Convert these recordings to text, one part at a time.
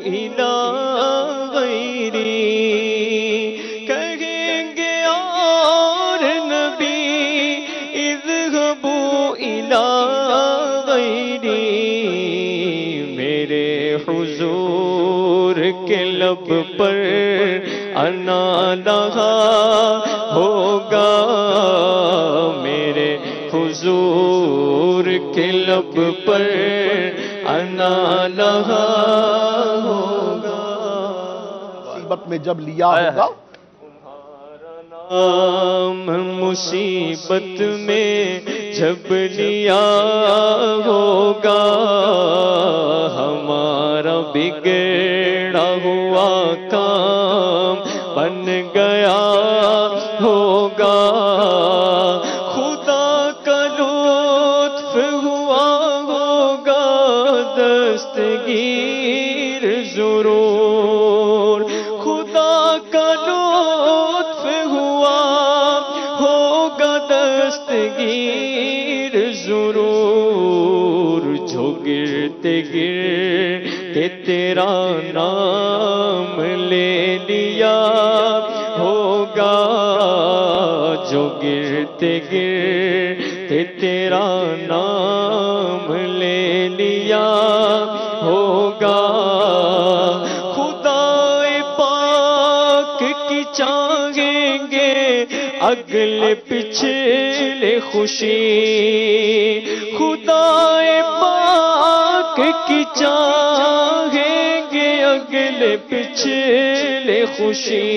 إلى غيري کہیں گے اور نبی اذهبوا إلى غيري میرے حضور کے لب پر انا لہا ہوگا میرے حضور کے لب پر انا لہا ہوگا مصیبت میں جب لیا ہوگا نام مصیبت میں جب لیا ہوگا ہمارا بگڑا ہوا کام بن گیا ہوگا خدا کا لطف ہوا ہوگا دستگیر ضرور خدا کا لطف ہوا ہوگا دستگیر ضرور جو گرتے گرتے تیرا نام لے لیا ہوگا جو گرتے گرتے تیرا نام لے لیا ہوگا خدا پاک کی چاہیں گے اگلے پچھلے خوشی خدا پاک کی چاہیں گے اگلے پچھلے خوشی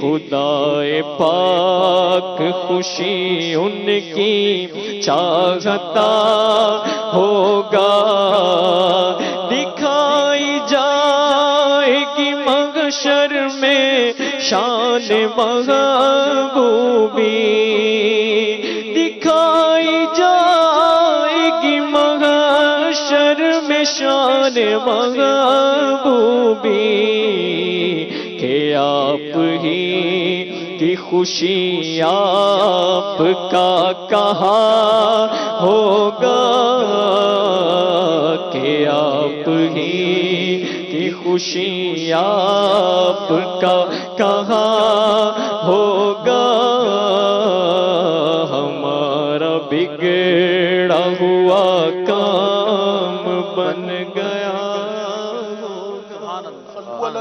خدا پاک خوشی ان کی چاہتا ہوگا دکھائی جائے گی محشر میں شان محبوبی دکھائی جائے گی محشر میں شان محبوبی کہ آپ ہی کی خوشی آپ کا کہاں ہوگا کہ آپ ہی کی خوشی آپ کا کہاں ہوگا ہمارا بگڑا ہوا کام بن گیا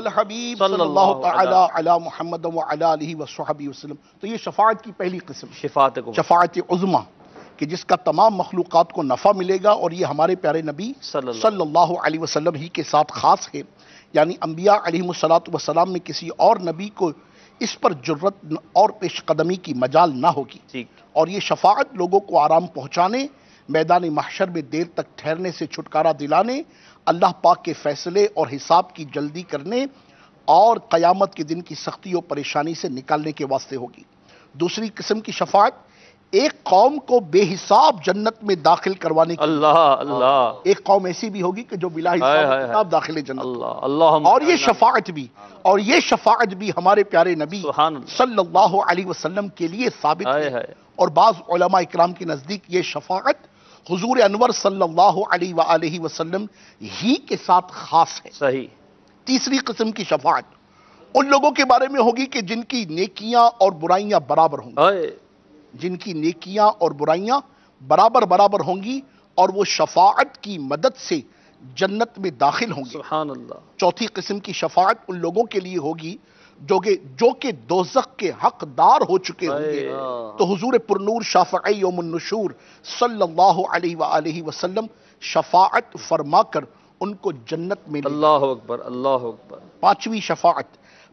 الحبیب صلی اللہ تعالی علی محمد وعلی آلہ وصحبہ وسلم. تو یہ شفاعت کی پہلی قسم شفاعت عظمیٰ کہ جس کا تمام مخلوقات کو نفع ملے گا اور یہ ہمارے پیارے نبی صلی اللہ علیہ وسلم ہی کے ساتھ خاص ہے یعنی انبیاء علیہ السلام میں کسی اور نبی کو اس پر جرت اور پیش قدمی کی مجال نہ ہوگی اور یہ شفاعت لوگوں کو آرام پہنچانے میدان محشر میں دیر تک ٹھہرنے سے چھٹکارا دلانے اللہ پاک کے فیصلے اور حساب کی جلدی کرنے اور قیامت کے دن کی سختی و پریشانی سے نکالنے کے واسطے ہوگی. دوسری قسم کی شفاعت ایک قوم کو بے حساب جنت میں داخل کروانے کی ایک قوم ایسی بھی ہوگی کہ جو بلا حساب داخل جنت اور یہ شفاعت بھی ہمارے پیارے نبی صلی اللہ علیہ وسلم کے لیے ثابت ہے اور بعض علماء اکرام کے نزدیک یہ شفاعت حضور انور صلی اللہ علیہ وآلہ وسلم ہی کے ساتھ خاص ہے. صحیح. تیسری قسم کی شفاعت ان لوگوں کے بارے میں ہوگی کہ جن کی نیکیاں اور برائیاں برابر ہوں گی جن کی نیکیاں اور برائیاں برابر ہوں گی اور وہ شفاعت کی مدد سے جنت میں داخل ہوں گے. سبحان اللہ. چوتھی قسم کی شفاعت ان لوگوں کے لیے ہوگی جو کہ دوزخ کے حقدار ہو چکے ہوں گے تو حضور پرنور شافعی یوم النشور صلی اللہ علیہ وآلہ وسلم شفاعت فرما کر ان کو جنت میں اللہ اکبر اللہ اکبر.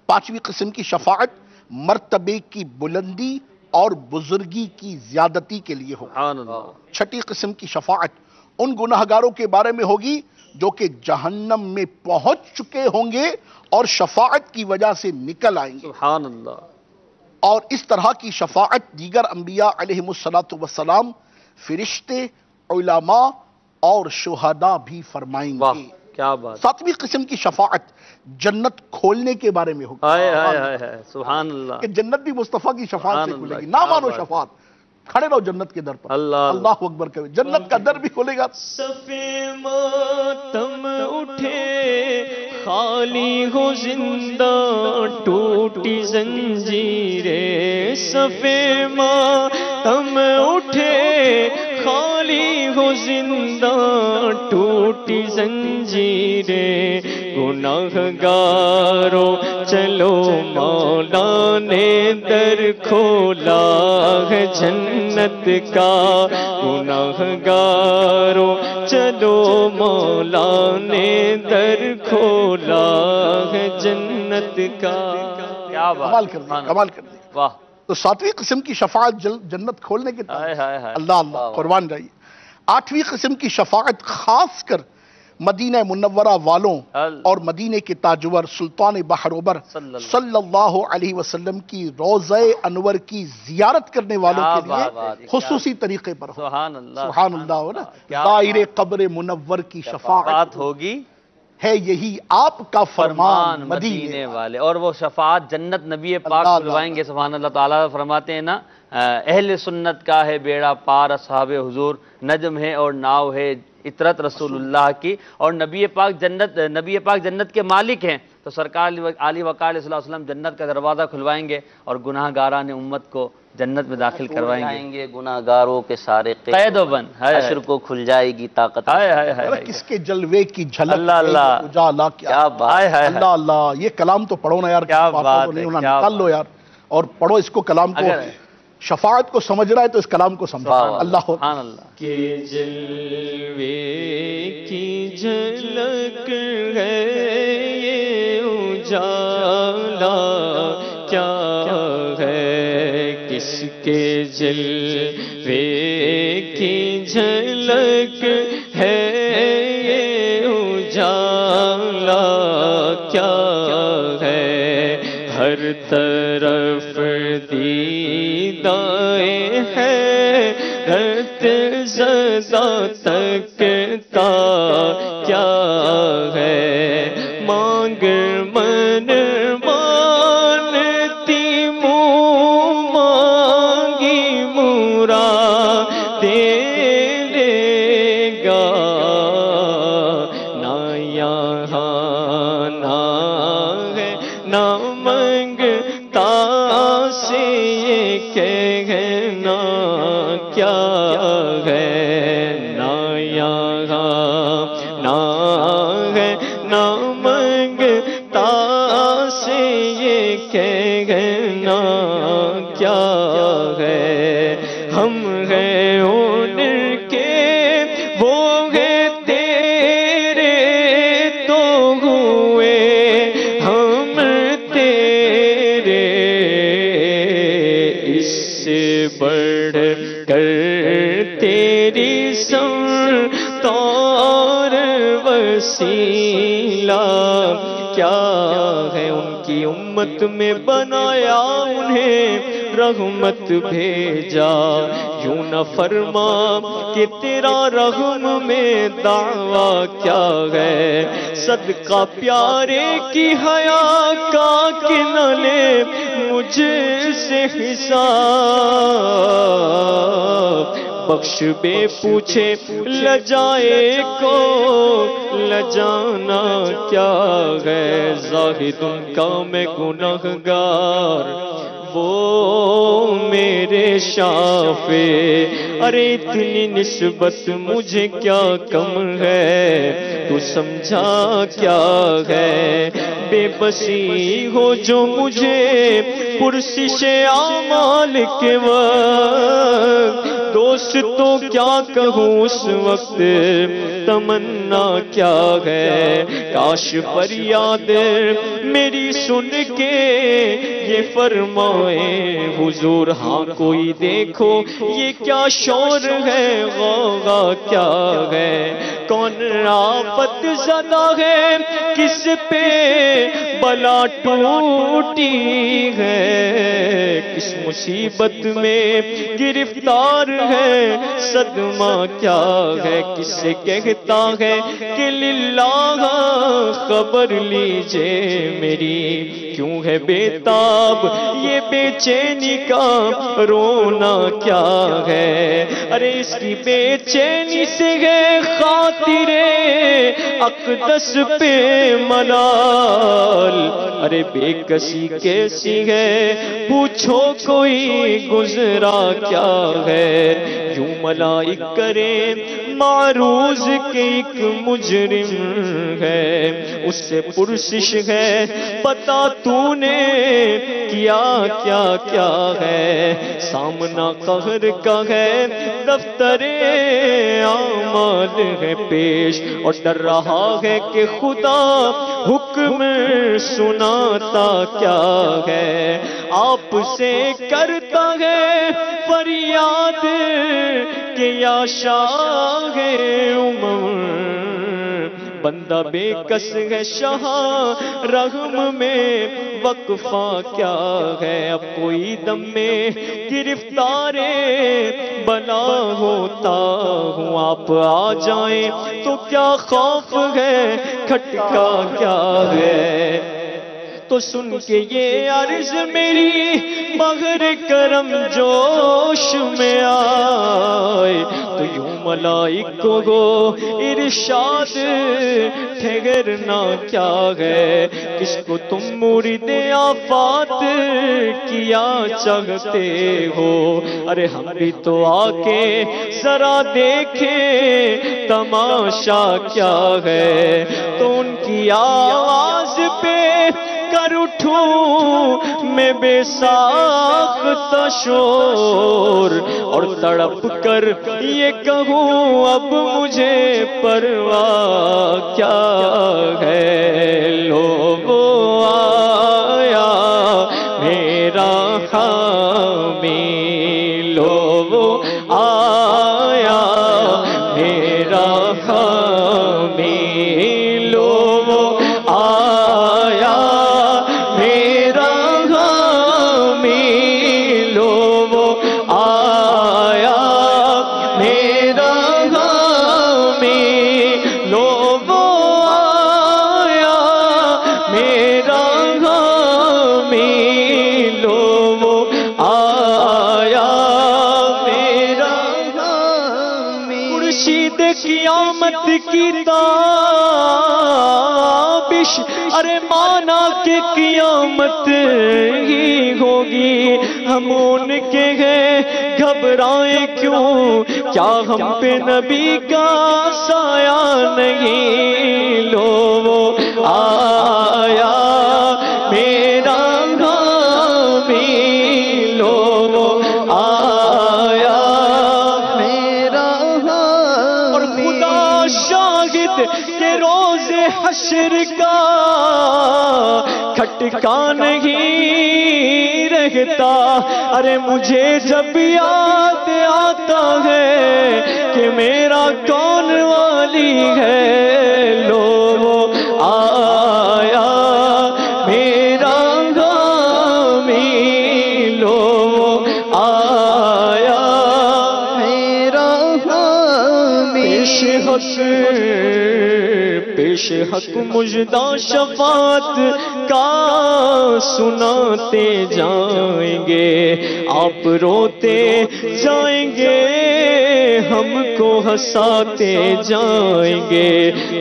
پانچویں قسم کی شفاعت مرتبے کی بلندی اور بزرگی کی زیادتی کے لیے ہوگی. سبحان اللہ. چھٹی قسم کی شفاعت ان گناہگاروں کے بارے میں ہوگی جو کہ جہنم میں پہنچ چکے ہوں گے اور شفاعت کی وجہ سے نکل آئیں گے. سبحان اللہ. اور اس طرح کی شفاعت دیگر انبیاء علیہ السلام فرشتے علماء اور شہداء بھی فرمائیں گے. کیا بات. ساتویں قسم کی شفاعت جنت کھولنے کے بارے میں ہوگی. سبحان اللہ. کہ جنت بھی مصطفیٰ کی شفاعت سے کھلے گی. نہ مانو شفاعت کھڑے رہو جنت کے در پر. اللہ اکبر کرے. جنت کا در بھی کھولے گا. صفے ماتم اٹھے خالی ہو زندہ ٹوٹی زنجیریں. صفے ماتم اٹھے خالی ہو زندہ ٹوٹی زنجیریں. گناہگارو چلو مولا نے در کھولا ہے جنت کا. گناہگارو چلو مولا نے در کھولا ہے جنت کا. کیا کمال کر دیا, کمال کر دیا. واہ. تو 7ویں قسم کی شفاعت جنت کھولنے کے تعلق. اللہ اللہ قربان جائیے. 8ویں قسم کی شفاعت خاص کر مدینہ منورہ والوں اور مدینہ کے تاجور سلطان بحروبر صلی اللہ علیہ وسلم کی روضہ انور کی زیارت کرنے والوں کے لیے خصوصی طریقے پر. سبحان اللہ, سبحان اللہ ہو نا. دائرے قبر منور کی شفاعت ہوگی ہے یہی آپ کا فرمان مدینے والے. اور وہ شفاعت جنت نبی پاک کھلوائیں گے. سبحان اللہ. تعالیٰ فرماتے ہیں نا, اہل سنت کا ہے بیڑا پار اصحاب حضور, نجم ہے اور ناؤ ہے اطرت رسول اللہ کی. اور نبی پاک جنت کے مالک ہیں. تو سرکار علی وقار علیہ السلام جنت کا دروازہ کھلوائیں گے اور گناہ گاران امت کو جنت میں داخل کروائیں گے. گناہ گاروں کے سارے قید و بند حشر کو کھل جائے گی طاقت. کس کے جلوے کی جھلک اللہ اللہ اجالا. کیا بات. اللہ اللہ. یہ کلام تو پڑھو نا یار. کیا بات ہے. نکال لو یار اور پڑھو اس کو. کلام کو شفاعت کو سمجھ رہا ہے تو اس کلام کو سمجھا. اللہ سبحان اللہ. کہ جلوے کی جھلک ہے یہ اجالا کیا ہے. کس کے جلوے کی جھلک ہے یہ اجالا کیا ہے. ہر طرف دیدائے ہے رت زدہ تکتا کیا ہے. مانگ من مانتی منہ مانگی مراد دے لے گا. نہ یہاں نہ ہے نہ منگتا سے یہ کہنا کیا ہے. نہ یہاں نہ ہے نہ منگتا سے یہ کہنا کیا ہے. ہم ہیں ان کے وہ ہیں تیرے تو ہوئے ہم تیرے. اس سے بڑھ کر تیری سمت اور وسیلہ کیا ہے. ان کی امت میں بنایا انہیں رحمت بھیجا. یوں نہ فرما کہ تیرا رحم میں دعویٰ کیا ہے. صدقہ پیارے کی حیا کا کہ نہ لے مجھ سے حساب. بخش بے پوچھے لجائے کو لجانا کیا ہے. زاہد ان کا میں گناہگار وہ میرے شافع. ارے اتنی نسبت مجھے کیا کم ہے تو سمجھا کیا ہے. بے بسی ہو جو مجھے پرسش اعمال کے وقت. دوست تو کیا کہوں اس وقت تمنا کیا ہے. کاش فریاد میری سن کے یہ فرمائے حضور ہاں کوئی دیکھو یہ کیا شور ہے غوغا کیا ہے. کون آفت زدہ ہے، کس پہ بلا ٹوٹی ہے، کس مصیبت میں گرفتار ہے، صدمہ کیا ہے، کس سے کہتا ہے کہ للہ خبر لیجئے میری، کیوں ہے بے تاب یہ بے چینی کا رونا کیا ہے، ارے اس کی بے چینی سے ہے خاطر اقدس پہ ملال، ارے بے کسی کیسی ہے پوچھو کوئی گزرا کیا ہے، یوں ملائک کرے معروض کے ایک مجرم ہے، اس سے پرسش ہے بتا تو نے کیا کیا کیا ہے، سامنا قہر کا ہے دفتر اعمال ہے پیش، اور ڈر رہا ہے کہ خدا حکم سناتا کیا ہے، آپ سے کرتا ہے فریاد کہ یا شاہ بندہ بے کس ہے شاہ رحم میں وقفہ کیا ہے، اب کوئی دم میں گرفتار بلا ہوتا ہوں، آپ آ جائیں تو کیا خوف ہے، کھٹکا کیا ہے، تو سن کے یہ عرض میری مگر کرم جوش میں آئے، تو یوں ملائک کو ارشاد ٹھہرنا کیا ہے، کس کو تم مرید آفات کیا چاہتے ہو، ارے ہم بھی تو آ کے ذرا دیکھیں تماشا کیا ہے، تو ان کی آواز پہ کر اٹھوں میں بے ساخت شور، اور تڑپ کر یہ کہوں اب مجھے پرواہ کیا ہے، لوگوں آیا میرا حامی، لوگوں آیا میرا حامی، قیامت کی تابش، ارے مانا کہ قیامت ہی ہوگی، ہم ان کے ہیں گھبرائیں کیوں، کیا ہم پہ نبی کا سایہ نہیں، لو آیا میرا حامی، لو آیا میرا حامی، اور خدا شاہد کہ روز حشر کا کھٹکا نہیں رہتا، ارے مجھے جب یاد آتا ہے کہ میرا کون والی ہے، لو آیا میرا حامی، لو آیا میرا حامی، پیش حق مجدہ شفاعت کا سناتے جائیں گے، آپ روتے جائیں گے ہم کو ہنساتے جائیں گے،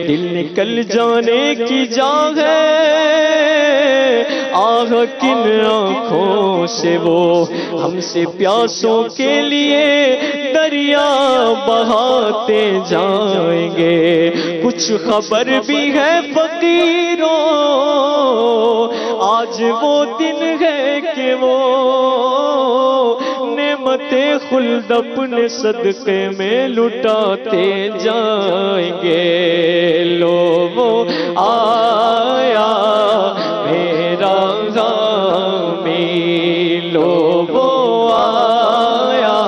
دل نکل جانے کی جا ہے آہ کن آنکھوں سے وہ ہم سے پیاسوں کے لیے دریا بہاتے جائیں گے، کچھ خبر بھی ہے فقیروں آج وہ دن ہے کہ وہ نعمت خلد اپنے صدقے میں لٹاتے جائیں گے، لو آیا میرا حامی، لو آیا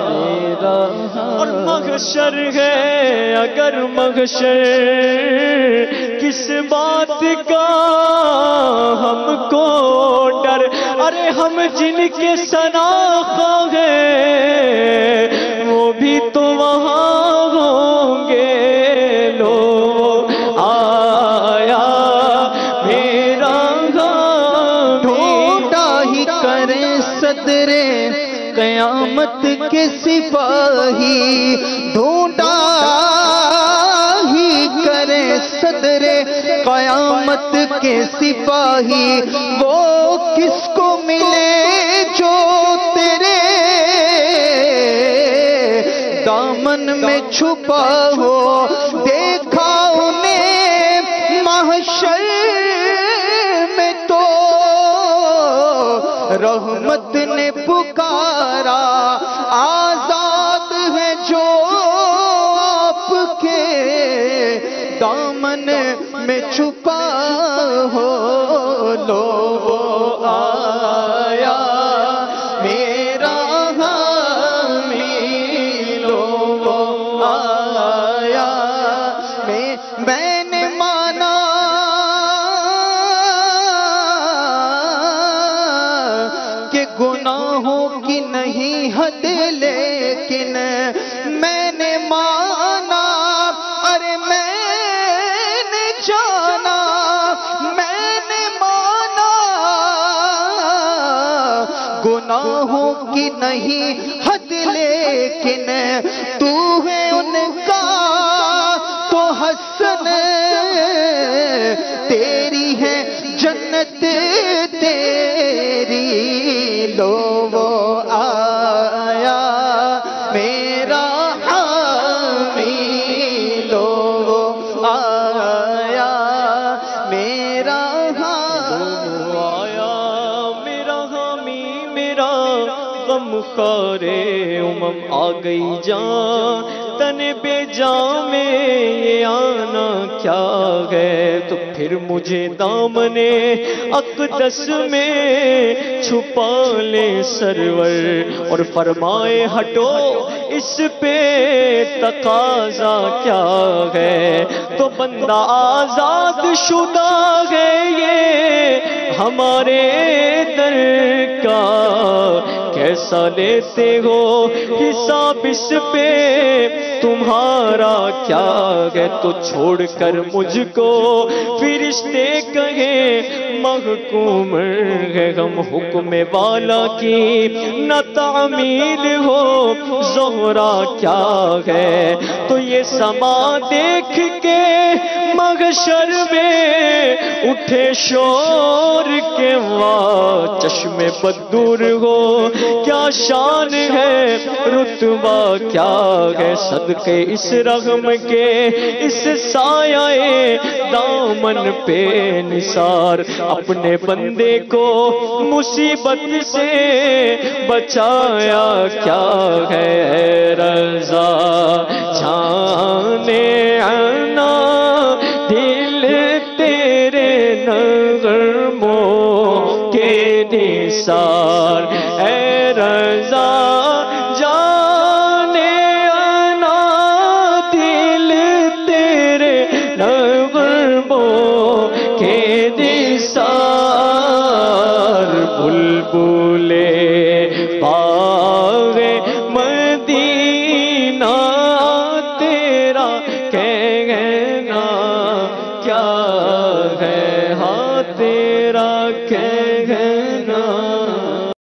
میرا حامی، اور محشر محشر ہے اگر محشر کس بات کا ہم کو ڈر، ارے ہم جن کے شناخت ہے وہ بھی تو وہاں ہوں گے، لو آیا میرا غم ڈھونڈا ہی کرے صدر قیامت کے سپاہی، ڈھونڈا ہی کرے صدر قیامت کے سپاہی، وہ کس کو ملے جو تیرے دامن میں چھپا ہو، دیکھا انہیں محشر میں تو رحمت نے پکارا، آزاد ہے جو آپ کے دامن میں چھپا ہو، لو آیا میرا حامی، لو آیا میں نے مانا کہ گناہوں کی نہیں حد، لیکن میں نے مانا، ارے میں نے جانا، میں نے مانا گناہوں کی نہیں حد، لیکن تو ہے ان کا تو حسن، تیری ہے جنت تیری، لو وہ آیا میرا حامی، لو وہ آیا میرا حامی، آیا میرا حامی، میرا غم خارے امم آ گئی جان تن بے جان میں یہ آنا کیا ہے، تو پھر مجھے دامن اقدس میں چھپا لے سرور، اور فرمائے ہٹو اس پہ تقاضا کیا ہے، تو بندہ آزاد شدہ ہے یہ ہمارے در کا، کیسا لیتے ہو حساب اس پہ تمہارا کیا ہے، تو چھوڑ کر مجھ کو فرشتے کہیں محکوم ہے غم حکم والا کی نہ تعمیل ہو، زہرا کیا ہے، تو یہ سما دیکھ کے محشر میں اٹھے شور کے واہ چشم بدور ہو، کیا شان ہے رتبہ کیا ہے، صدقے اس رغم کے اس سایہ دامن پہ نثار، اپنے بندے کو مصیبت سے بچایا کیا ہے، رضا جانے آنا دل تیرے نغموں کے نثار، اے رضا